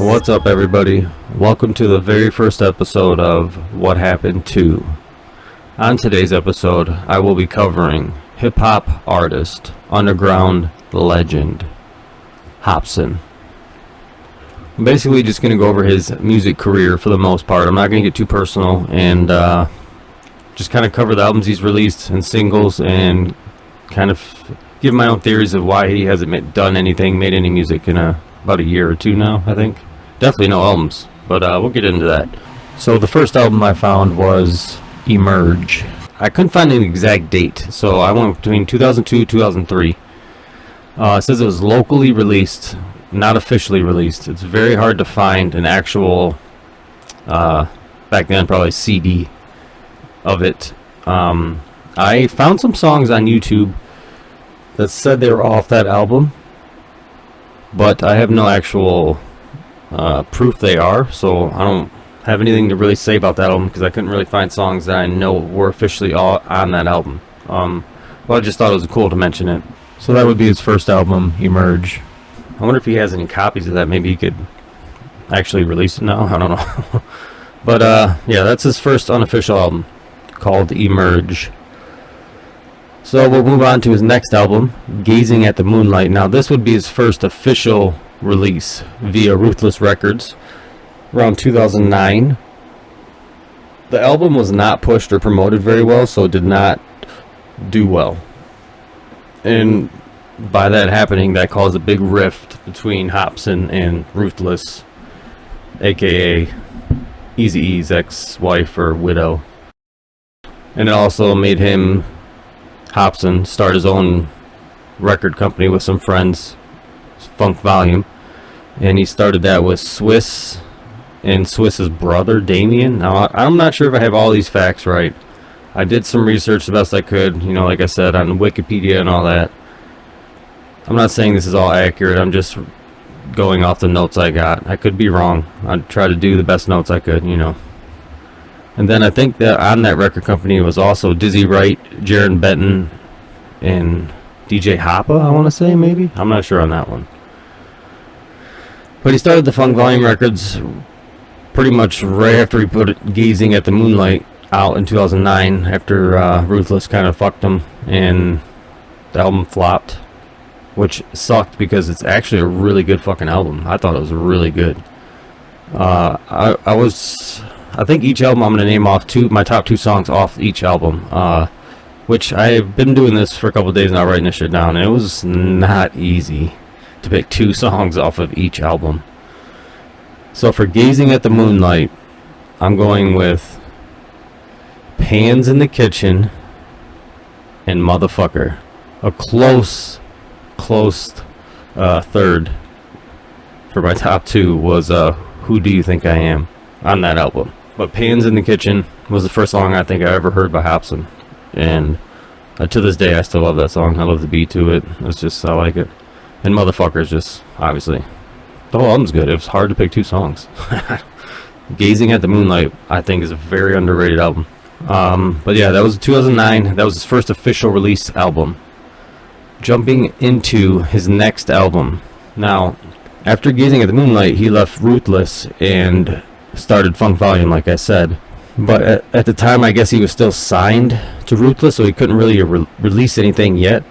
What's up, everybody? Welcome to the very first episode of What Happened To. On today's episode, I will be covering hip-hop artist, underground legend, Hopsin. I'm basically just going to go over his music career for the most part. I'm not going to get too personal and just kind of cover the albums he's released and singles and kind of give my own theories of why he hasn't made any music in about a year or two now, I think. Definitely no albums, but we'll get into that. So the first album I found was Emerge. I couldn't find an exact date, so I went between 2002 and 2003. It says it was locally released, not officially released. It's very hard to find an actual, back then probably CD of it. I found some songs on YouTube that said they were off that album, but I have no actual proof they are, so I don't have anything to really say about that album because I couldn't really find songs that I know were officially all on that album. But I just thought it was cool to mention it. So that would be his first album, Emerge. I wonder if he has any copies of that. Maybe he could actually release it now. I don't know. But yeah, that's his first unofficial album called Emerge. So we'll move on to his next album, Gazing at the Moonlight. Now this would be his first official release via Ruthless Records around 2009. The album was not pushed or promoted very well, so it did not do well. And by that happening, that caused a big rift between Hopsin and Ruthless, aka Eazy-E's ex-wife or widow. And it also made him, Hopsin, start his own record company with some friends, Funk Volume, and he started that with Swiss and Swiss's brother Damien. Now I'm not sure if I have all these facts right. I did some research the best I could, you know, like I said, on Wikipedia and all that. I'm not saying this is all accurate, I'm just going off the notes I got. I could be wrong. I'd try to do the best notes I could, you know. And then I think that on that record company was also Dizzy Wright, Jaron Benton, and DJ Hoppa, I want to say, maybe? I'm not sure on that one. But he started the Funk Volume Records pretty much right after he put Gazing at the Moonlight out in 2009, after Ruthless kind of fucked him, and the album flopped, which sucked because it's actually a really good fucking album. I thought it was really good. I think each album I'm going to name off my top two songs off each album, which I've been doing this for a couple of days now, writing this shit down, and it was not easy to pick two songs off of each album. So for Gazing at the Moonlight, I'm going with Pans in the Kitchen and Motherfucker. A close third for my top two was Who Do You Think I Am on that album. But Pans in the Kitchen was the first song I think I ever heard by Hopsin, and to this day I still love that song. I love the beat to it. It's just, I like it. And Motherfucker is just, obviously, the whole album's good. It was hard to pick two songs. Gazing at the Moonlight, I think, is a very underrated album. But yeah, that was 2009. That was his first official release album. Jumping into his next album. Now, after Gazing at the Moonlight, he left Ruthless and started Funk Volume, like I said. But at the time, I guess he was still signed to Ruthless, so he couldn't really release anything yet.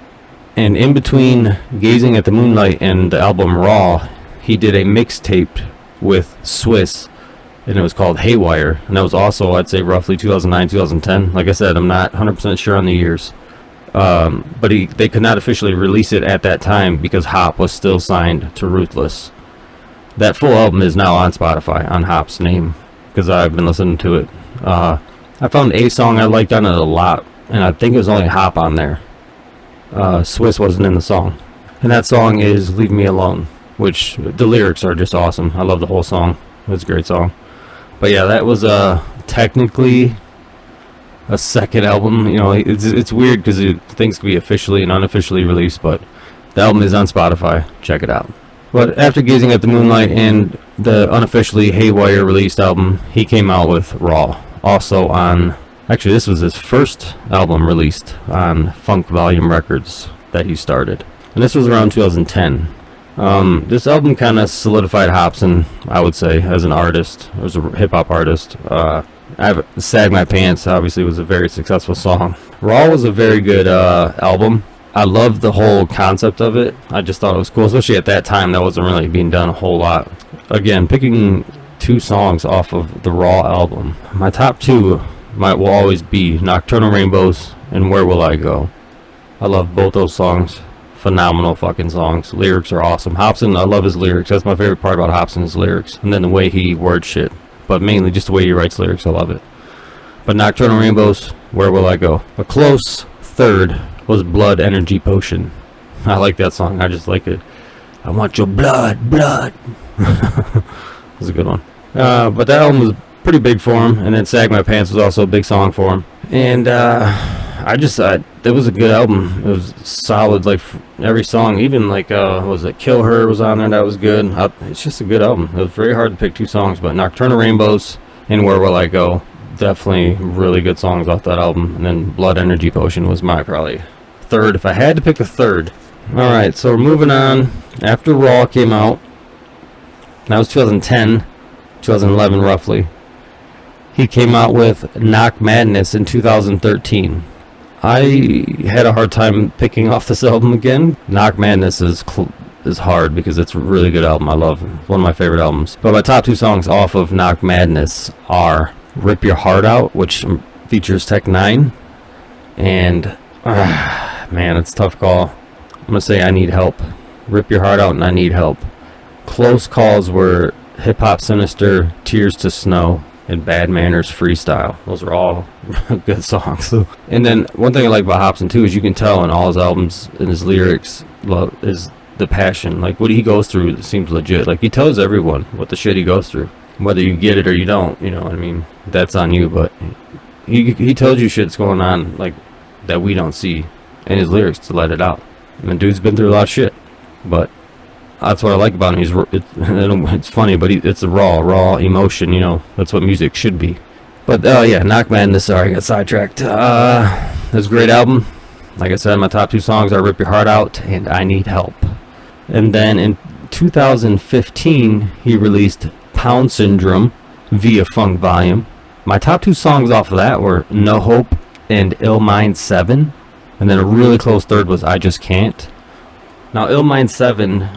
And in between Gazing at the Moonlight and the album Raw, he did a mixtape with Swiss, and it was called Haywire. And that was also, I'd say, roughly 2009, 2010. Like I said, I'm not 100% sure on the years. But they could not officially release it at that time because Hop was still signed to Ruthless. That full album is now on Spotify, on Hop's name, because I've been listening to it. I found a song I liked on it a lot, and I think it was only Hop on there. Swiss wasn't in the song. And that song is Leave Me Alone, which the lyrics are just awesome. I love the whole song. It's a great song. But yeah, that was technically a second album. You know, it's weird because things can be officially and unofficially released, but the album is on Spotify. Check it out. But after Gazing at the Moonlight and the unofficially Haywire released album, he came out with Raw. Also on, actually this was his first album released on Funk Volume Records that he started. And this was around 2010. This album kind of solidified Hopsin, I would say, as an artist, as a hip-hop artist. Sag My Pants, obviously, was a very successful song. Raw was a very good album. I loved the whole concept of it. I just thought it was cool, especially at that time. That wasn't really being done a whole lot. Again, picking 2 songs off of the Raw album. My top 2 will always be Nocturnal Rainbows and Where Will I Go. I love both those songs. Phenomenal fucking songs. Lyrics are awesome. Hopsin, I love his lyrics. That's my favorite part about Hopsin, his lyrics. And then the way he words shit. But mainly just the way he writes lyrics. I love it. But Nocturnal Rainbows, Where Will I Go? A close third was Blood Energy Potion. I like that song. I just like it. I want your blood, blood. It was a good one. But that album was pretty big for him. And then Sag My Pants was also a big song for him. And it was a good album. It was solid, like every song. Even like was it Kill Her was on there, that was good. It's just a good album. It was very hard to pick 2 songs, but Nocturnal Rainbows and Where Will I Go, definitely really good songs off that album. And then Blood Energy Potion was my probably third, if I had to pick a third. Alright, so we're moving on. After Raw came out, that was 2010, 2011 roughly, he came out with Knock Madness in 2013. I had a hard time picking off this album again. Knock Madness is hard because it's a really good album. I love it. It's one of my favorite albums. But my top 2 songs off of Knock Madness are Rip Your Heart Out, which features Tech 9, and man, it's a tough call. I'm gonna say I Need Help. Rip Your Heart Out and I Need Help. Close calls were Hip Hop Sinister, Tears to Snow, and Bad Manners Freestyle. Those are all good songs. And then one thing I like about Hopsin too is you can tell in all his albums and his lyrics is the passion. Like what he goes through seems legit. Like he tells everyone what the shit he goes through. Whether you get it or you don't, you know what I mean? That's on you, but he tells you shit's going on like that we don't see in his lyrics to let it out. And the dude's been through a lot of shit. But that's what I like about him. It's funny, but it's a raw emotion, you know. That's what music should be. But yeah, Knock Madness, sorry, I got sidetracked. It's a great album. Like I said, my top 2 songs are Rip Your Heart Out and I Need Help. And then in 2015, he released Pound Syndrome via Funk Volume. My top 2 songs off of that were No Hope and Ill Mind 7. And then a really close third was I Just Can't. Now, Ill Mind 7,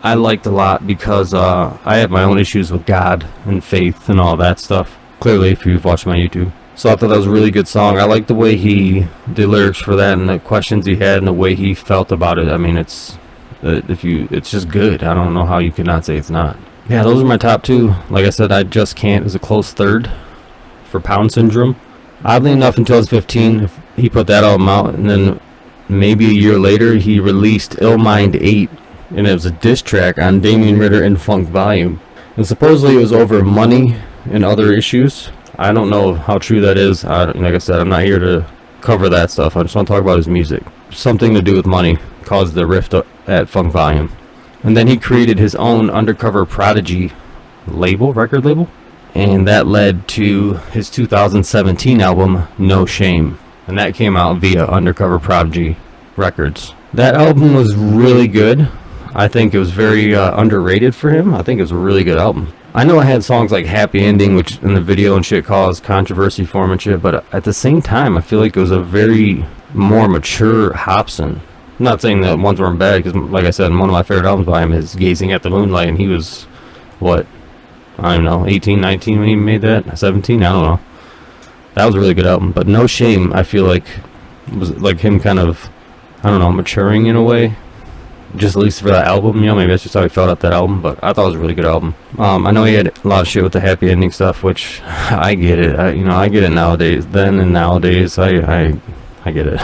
I liked a lot because I have my own issues with God and faith and all that stuff. Clearly, if you've watched my YouTube. So I thought that was a really good song. I like the way he did lyrics for that and the questions he had and the way he felt about it. I mean, it's just good. I don't know how you could not say it's not. Yeah, those are my top 2. Like I said, I Just Can't is a close third for Pound Syndrome. Oddly enough, in 2015, he put that album out, and then maybe a year later, he released Ill Mind 8, and it was a diss track on Damien Ritter and Funk Volume. And supposedly it was over money and other issues. I don't know how true that is. Like I said, I'm not here to cover that stuff. I just want to talk about his music. Something to do with money caused the rift at Funk Volume. And then he created his own Undercover Prodigy record label. And that led to his 2017 album, No Shame. And that came out via Undercover Prodigy Records. That album was really good. I think it was very underrated for him. I think it was a really good album. I know I had songs like Happy Ending, which in the video and shit caused controversy for him and shit, but at the same time, I feel like it was a very more mature Hopsin. I'm not saying that ones weren't bad, because like I said, one of my favorite albums by him is Gazing at the Moonlight, and he was, what, I don't know, 18, 19 when he made that? 17? I don't know. That was a really good album, but No Shame, I feel like, was like him kind of, I don't know, maturing in a way. Just at least for that album, you know, maybe that's just how he felt at that album, but I thought it was a really good album. I know he had a lot of shit with the happy ending stuff, which I get it. I get it nowadays. Then and nowadays, I get it.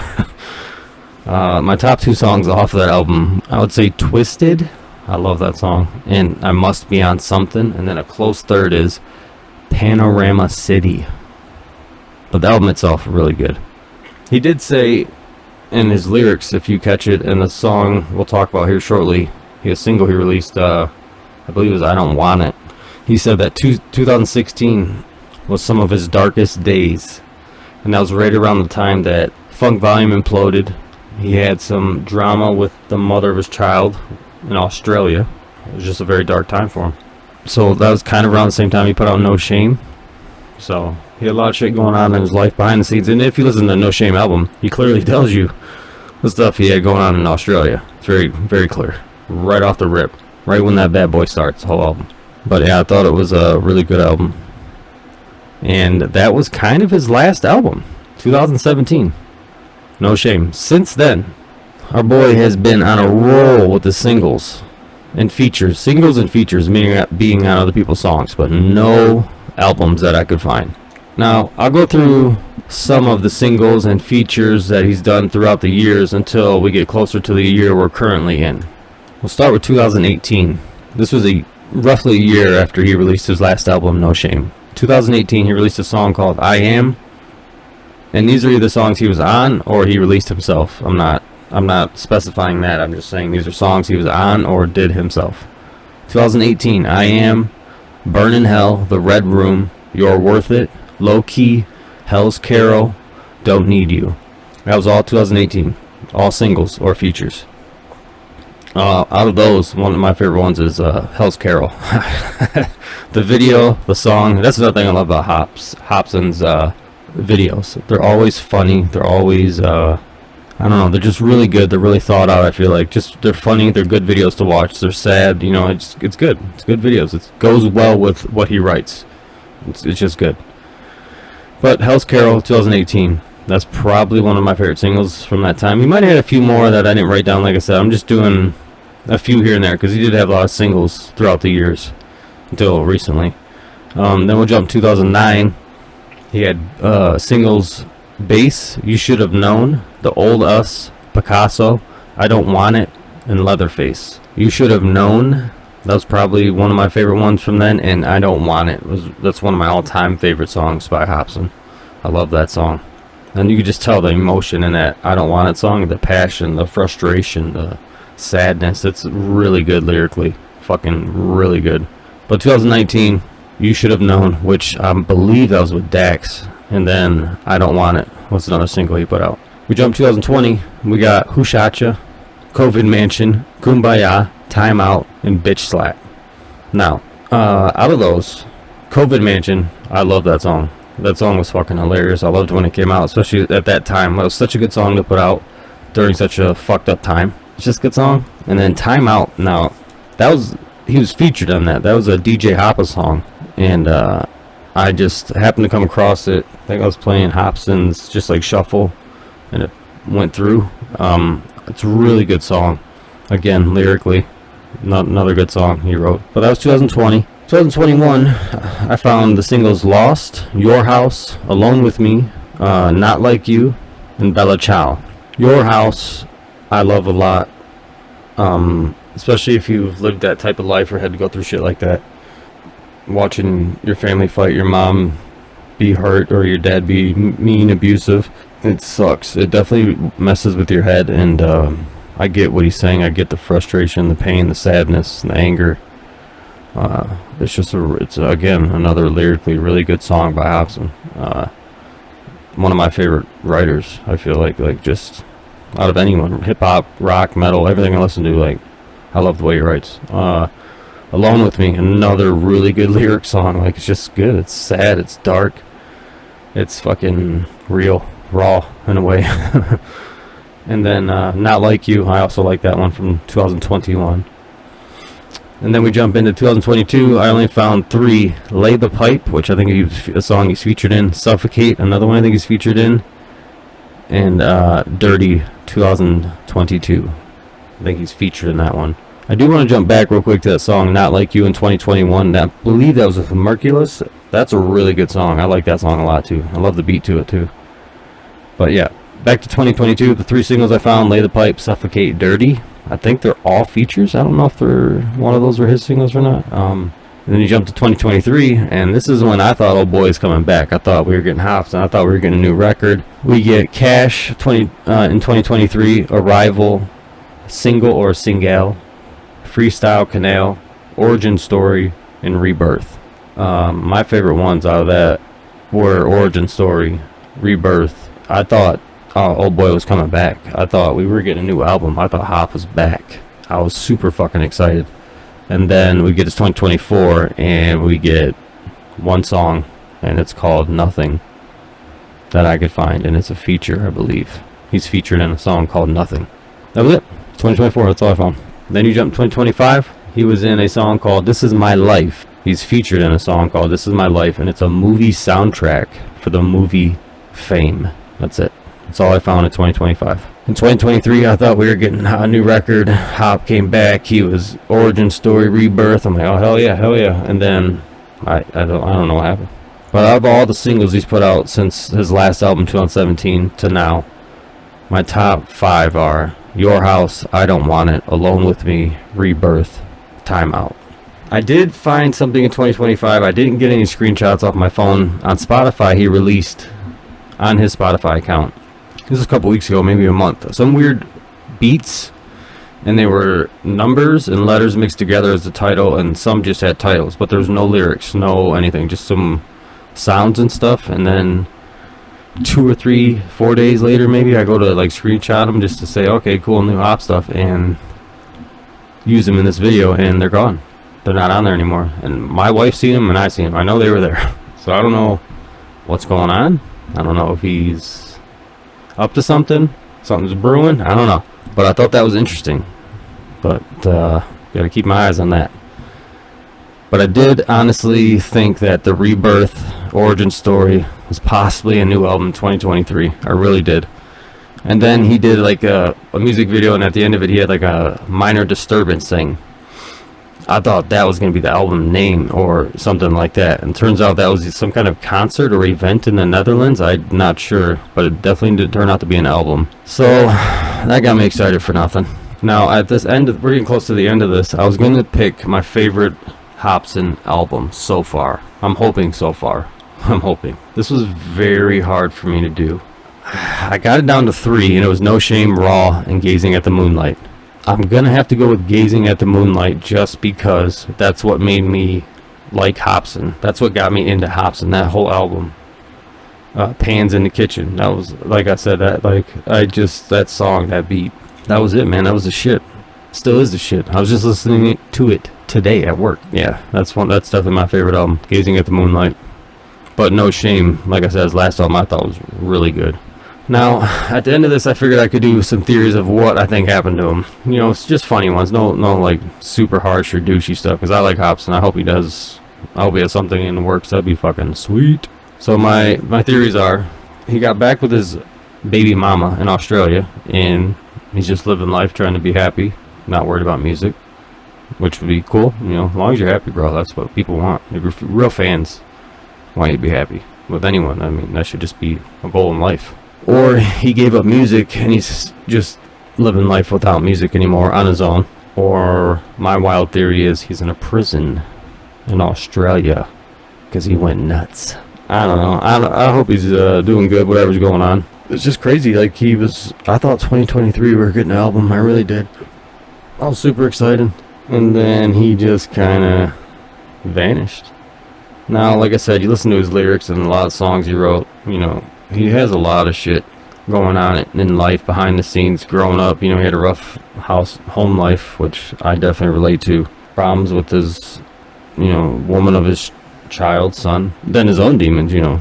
My top 2 songs off of that album, I would say Twisted. I love that song. And I Must Be On Something. And then a close third is Panorama City. But the album itself, really good. He did say in his lyrics, if you catch it in the song we'll talk about here shortly, a single he released, I believe it was I Don't Want It. He said that 2016 was some of his darkest days, and that was right around the time that Funk Volume imploded. He had some drama with the mother of his child, in Australia. It was just a very dark time for him. So that was kind of around the same time he put out No Shame. So he had a lot of shit going on in his life behind the scenes. And if you listen to the No Shame album, he clearly tells you the stuff he had going on in Australia. It's very, very clear. Right off the rip. Right when that bad boy starts, the whole album. But yeah, I thought it was a really good album. And that was kind of his last album. 2017. No Shame. Since then, our boy has been on a roll with the singles and features. Singles and features, meaning being on other people's songs, but no albums that I could find. Now, I'll go through some of the singles and features that he's done throughout the years until we get closer to the year we're currently in. We'll start with 2018. This was roughly a year after he released his last album, No Shame. 2018, he released a song called I Am. And these are either songs he was on or he released himself. I'm not specifying that. I'm just saying these are songs he was on or did himself. 2018, I Am, Burn in Hell, The Red Room, You're Worth It, Low Key, Hell's Carol, Don't Need You. That was all 2018. All singles or features. Out of those, one of my favorite ones is Hell's Carol. The video, the song, that's another thing I love about Hopsin's videos. They're always funny. They're always, I don't know, they're just really good. They're really thought out, I feel like. They're funny. They're good videos to watch. They're sad. You know, it's good. It's good videos. It goes well with what he writes. It's just good. But Hell's Carol, 2018. That's probably one of my favorite singles from that time. He might have had a few more that I didn't write down. Like I said, I'm just doing a few here and there because he did have a lot of singles throughout the years until recently. Then we'll jump 2009. He had singles Bass, You Should Have Known, The Old Us, Picasso, I Don't Want It, and Leatherface. You Should Have Known, that was probably one of my favorite ones from then, and I Don't Want It, that's one of my all-time favorite songs by Hopsin. I love that song. And you could just tell the emotion in that I Don't Want It song, the passion, the frustration, the sadness. It's really good lyrically. Fucking really good. But 2019, You Should Have Known, which I believe that was with Dax. And then I Don't Want It was another single he put out. We jump 2020. We got Who Shot Ya, COVID Mansion, Kumbaya, Time Out, and Bitch Slap. Now, out of those, COVID Mansion, I love that song. That song was fucking hilarious. I loved when it came out, especially at that time. It was such a good song to put out during such a fucked up time. It's just a good song. And then Time Out. Now, he was featured on that. That was a DJ Hoppa song. And I just happened to come across it. I think I was playing Hopsin's just like shuffle, and it went through. It's a really good song. Again, lyrically, another good song he wrote. But that was 2020. 2021, I found the singles Lost, Your House, Alone With Me, Not Like You, and Bella Ciao. Your House, I love a lot, especially if you've lived that type of life or had to go through shit like that. Watching your family fight, your mom be hurt, or your dad be mean, abusive, it sucks. It definitely messes with your head, and I get what he's saying. I get the frustration, the pain, the sadness, and the anger. It's again another lyrically really good song by Hopsin. One of my favorite writers. I feel like just out of anyone, hip hop, rock, metal, everything I listen to. Like, I love the way he writes. Alone With Me, another really good lyric song. Like, it's just good. It's sad. It's dark. It's fucking real, raw in a way. And then Not Like You. I also like that one from 2021. And then we jump into 2022. I only found 3. Lay the Pipe, which I think is a song he's featured in. Suffocate, another one I think he's featured in. And Dirty, 2022. I think he's featured in that one. I do want to jump back real quick to that song, Not Like You, in 2021. I believe that was with Merciless. That's a really good song. I like that song a lot, too. I love the beat to it, too. But yeah, back to 2022. The 3 singles I found, Lay the Pipe, Suffocate, Dirty. I think they're all features. I don't know if one of those were his singles or not. And then you jump to 2023, and this is when I thought Old Boy is coming back. I thought we were getting Hopsin. I thought we were getting a new record. We get Cash in 2023, Arrival, Single or Single, Freestyle Canal, Origin Story, and Rebirth. My favorite ones out of that were Origin Story, Rebirth. I thought Old Boy was coming back. I thought we were getting a new album. I thought Hop was back. I was super fucking excited. And then we get to 2024 and we get one song, and it's called Nothing, that I could find, and it's a feature, I believe. He's featured in a song called Nothing. That was it. 2024, that's all I found. Then you jump to 2025, he was in a song called This Is My Life. He's featured in a song called This Is My Life, and it's a movie soundtrack for the movie Fame. That's it. That's all I found in 2025. In 2023, I thought we were getting a new record. Hop came back. He was Origin Story, Rebirth. I'm like, oh, hell yeah. And then I don't know what happened. But out of all the singles he's put out since his last album, 2017, to now, my top 5 are Your House, I Don't Want It, Alone With Me, Rebirth, Time Out. I did find something in 2025. I didn't get any screenshots off my phone. On Spotify, he released, on his Spotify account, this was a couple weeks ago, maybe a month, some weird beats, and they were numbers and letters mixed together as the title, and some just had titles, but there was no lyrics, no anything, just some sounds and stuff. And then 2 or 3, 4 days later, maybe, I go to like screenshot them just to say, okay, cool, new Hop stuff, and use them in this video, and they're gone. They're not on there anymore. And my wife seen them, and I seen them. I know they were there. So I don't know what's going on. I don't know if he's up to something. Something's brewing. I don't know. But I thought that was interesting. But gotta keep my eyes on that. But I did honestly think that the Rebirth Origin Story was possibly a new album in 2023. I really did. And then he did like a music video, and at the end of it he had like a Minor Disturbance thing. I thought that was going to be the album name or something like that, and turns out that was some kind of concert or event in the Netherlands. I'm not sure, but it definitely did turn out to be an album. So that got me excited for nothing. Now at this end, we're getting close to the end of this. I was going to pick my favorite Hopsin album so far. I'm hoping so far. I'm hoping. This was very hard for me to do. I got it down to 3, and it was No Shame, Raw, and Gazing at the Moonlight. I'm gonna have to go with Gazing at the Moonlight just because that's what made me like Hopsin. That's what got me into Hopsin, that whole album. Pans in the Kitchen. That was, like I said, that song, that beat. That was it, man. That was the shit. Still is the shit. I was just listening to it today at work. Yeah, that's definitely my favorite album, Gazing at the Moonlight. But No Shame, like I said, his last album I thought was really good. Now, at the end of this, I figured I could do some theories of what I think happened to him. You know, it's just funny ones. No like super harsh or douchey stuff, because I like Hopsin. I hope he has something in the works. That'd be fucking sweet. So my theories are, he got back with his baby mama in Australia, and he's just living life, trying to be happy, not worried about music, which would be cool. You know, as long as you're happy, bro, that's what people want. If you're real fans, want you to be happy with anyone. I mean, that should just be a goal in life. Or he gave up music and he's just living life without music anymore on his own. Or my wild theory is he's in a prison in Australia because he went nuts. I don't know. I hope he's doing good, whatever's going on. It's just crazy. Like, I thought 2023 we were getting an album. I really did. I was super excited. And then he just kind of vanished. Now, like I said, you listen to his lyrics and a lot of songs he wrote, you know, he has a lot of shit going on in life behind the scenes. Growing up, you know, he had a rough home life, which I definitely relate to. Problems with his, you know, woman of his child, son. Then his own demons, you know.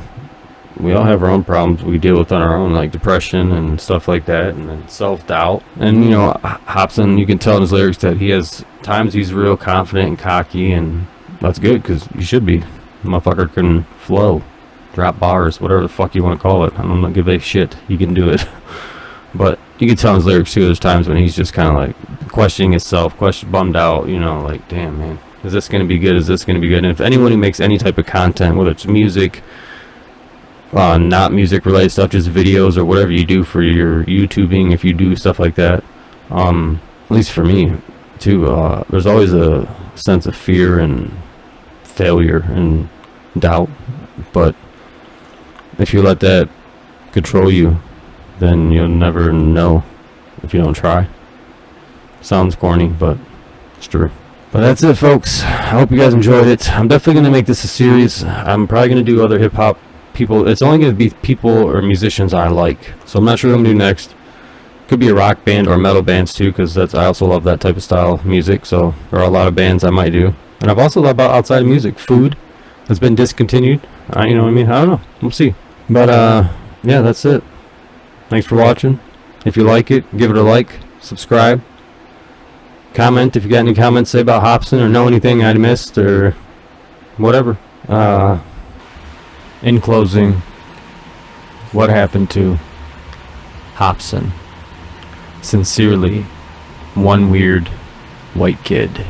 We all have our own problems we deal with on our own, like depression and stuff like that, and then self-doubt. And, you know, Hopsin, you can tell in his lyrics that he has times he's real confident and cocky, and that's good, because you should be. Motherfucker can flow. Drop bars, whatever the fuck you want to call it. I don't give a shit. He can do it. But you can tell in his lyrics too, there's times when he's just kind of like questioning himself, bummed out, you know, like, damn, man, is this going to be good? Is this going to be good? And if anyone who makes any type of content, whether it's music, not music related stuff, just videos or whatever you do for your YouTubing, if you do stuff like that, at least for me too, there's always a sense of fear and failure and doubt. But if you let that control you, then you'll never know if you don't try. Sounds corny, but it's true. But that's it, folks. I hope you guys enjoyed it. I'm definitely going to make this a series. I'm probably going to do other hip-hop people. It's only going to be people or musicians I like. So I'm not sure what I'm going to do next. Could be a rock band or metal bands too, because I also love that type of style of music. So there are a lot of bands I might do. And I've also thought about outside of music, food has been discontinued. You know what I mean? I don't know. We'll see. But yeah, that's it. Thanks for watching. If you like it, give it a like, subscribe, comment if you got any comments to say about Hopsin or know anything I missed or whatever. In closing, what happened to Hopsin? Sincerely, one weird white kid.